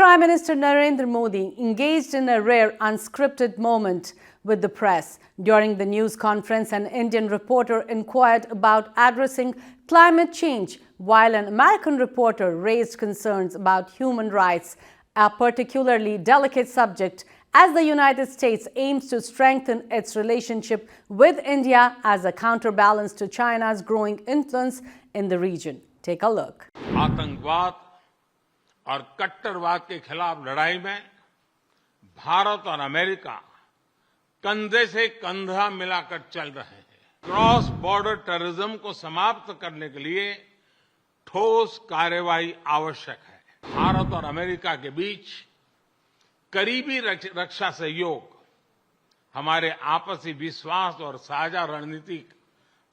Prime Minister Narendra Modi engaged in a rare unscripted moment with the press. During the news conference, an Indian reporter inquired about addressing climate change, while an American reporter raised concerns about human rights, a particularly delicate subject as the United States aims to strengthen its relationship with India as a counterbalance to China's growing influence in the region. Take a look. आतंकवाद और कट्टरवाद के खिलाफ लड़ाई में भारत और America कंधे से कंधा मिलाकर चल रहे हैं। क्रॉस बॉर्डर टेररिज्म को समाप्त करने के लिए ठोस कार्रवाई आवश्यक है। भारत और अमेरिका के बीच करीबी रक्षा सहयोग हमारे आपसी विश्वास और साझा रणनीतिक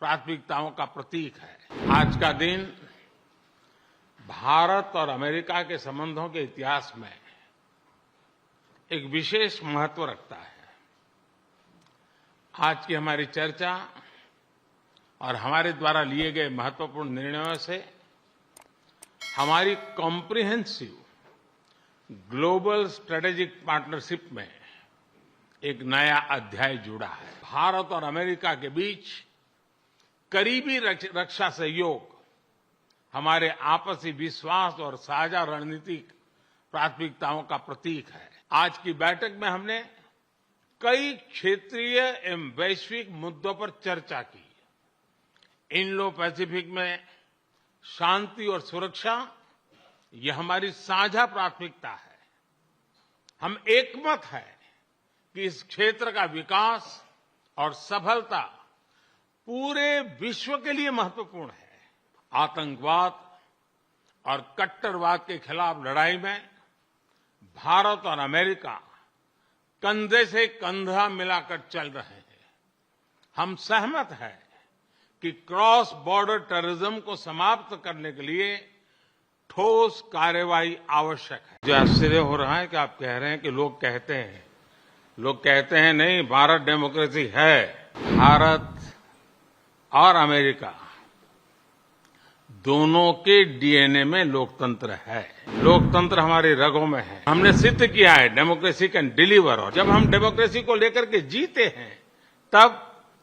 प्राथमिकताओं का प्रतीक है। आज का दिन भारत और अमेरिका के संबंधों के इतिहास में एक विशेष महत्व रखता है। आज की हमारी चर्चा और हमारे द्वारा लिए गए महत्वपूर्ण निर्णयों से हमारी कॉम्प्रिहेंसिव ग्लोबल स्ट्रेटेजिक पार्टनरशिप में एक नया अध्याय जुड़ा है। भारत और अमेरिका के बीच करीबी रक्षा सहयोग हमारे आपसी विश्वास और साझा रणनीतिक प्राथमिकताओं का प्रतीक है। आज की बैठक में हमने कई क्षेत्रीय एवं वैश्विक मुद्दों पर चर्चा की। इंडो पैसिफिक में शांति और सुरक्षा यह हमारी साझा प्राथमिकता है। हम एकमत हैं कि इस क्षेत्र का विकास और सफलता पूरे विश्व के लिए महत्वपूर्ण है। आतंकवाद और कट्टरवाद के खिलाफ लड़ाई में भारत और अमेरिका कंधे से कंधा मिलाकर चल रहे हैं। हम सहमत हैं कि क्रॉस बॉर्डर टेररिज्म को समाप्त करने के लिए ठोस कार्रवाई आवश्यक है। जो आश्चर्य हो रहा है कि आप कह रहे हैं कि लोग कहते हैं नहीं, भारत डेमोक्रेसी है। भारत और अमेरिका दोनों के डीएनए में लोकतंत्र है। लोकतंत्र हमारी रगों में है। हमने सिद्ध किया है डेमोक्रेसी कैन डिलीवर। और जब हम डेमोक्रेसी को लेकर के जीते हैं तब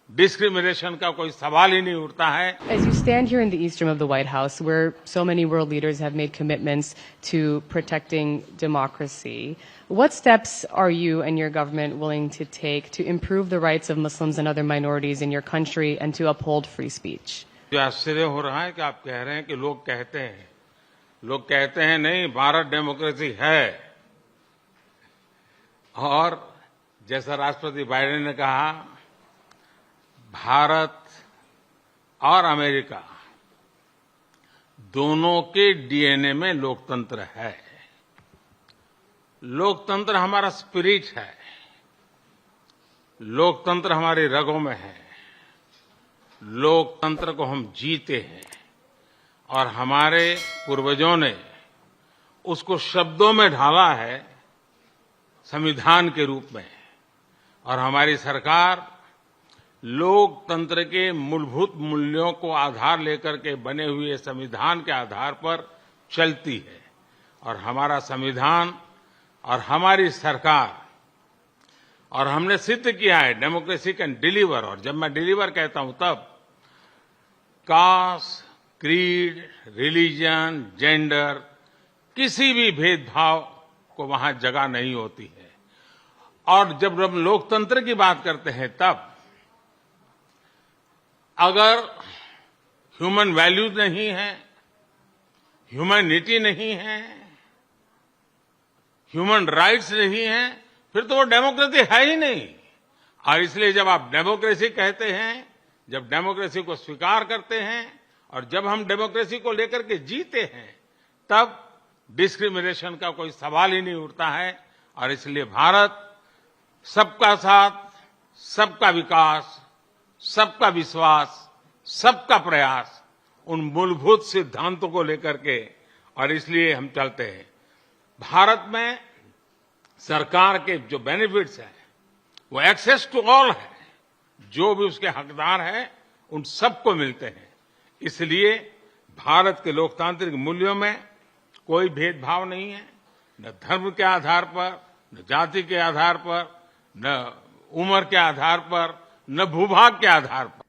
डिस्क्रिमिनेशन का कोई सवाल ही नहीं उठता है। As you stand here in the east room of the White House, where so many world leaders have made commitments to protecting democracy, what steps are you and your government willing to take to improve the rights of Muslims and other minorities in your country and to uphold free speech? जो आश्चर्य हो रहा है कि आप कह रहे हैं कि लोग कहते हैं नहीं, भारत डेमोक्रेसी है। और जैसा राष्ट्रपति बाइडेन ने कहा, भारत और अमेरिका दोनों के डीएनए में लोकतंत्र है। लोकतंत्र हमारा स्पिरिट है। लोकतंत्र हमारी रगों में है। लोकतंत्र को हम जीते हैं और हमारे पूर्वजों ने उसको शब्दों में ढाला है संविधान के रूप में। और हमारी सरकार लोकतंत्र के मूलभूत मूल्यों को आधार लेकर के बने हुए संविधान के आधार पर चलती है। और हमारा संविधान और हमारी सरकार, और हमने सिद्ध किया है डेमोक्रेसी कैन डिलीवर। और जब मैं डिलीवर कहता हूं तब कास्ट, क्रीड, रिलीजन, जेंडर, किसी भी भेदभाव को वहां जगह नहीं होती है। और जब हम लोकतंत्र की बात करते हैं तब अगर ह्यूमन वैल्यूज नहीं है, ह्यूमैनिटी नहीं है, ह्यूमन राइट्स नहीं है, फिर तो वो डेमोक्रेसी है ही नहीं। और इसलिए जब आप डेमोक्रेसी कहते हैं, जब डेमोक्रेसी को स्वीकार करते हैं और जब हम डेमोक्रेसी को लेकर के जीते हैं तब डिस्क्रिमिनेशन का कोई सवाल ही नहीं उठता है। और इसलिए भारत सबका साथ, सबका विकास, सबका विश्वास, सबका प्रयास, उन मूलभूत सिद्धांतों को लेकर के, और इसलिए हम चलते हैं। भारत में सरकार के जो बेनिफिट्स हैं वो एक्सेस टू ऑल है। जो भी उसके हकदार हैं उन सबको मिलते हैं। इसलिए भारत के लोकतांत्रिक मूल्यों में कोई भेदभाव नहीं है। न धर्म के आधार पर, न जाति के आधार पर, न उम्र के आधार पर, न भूभाग के आधार पर।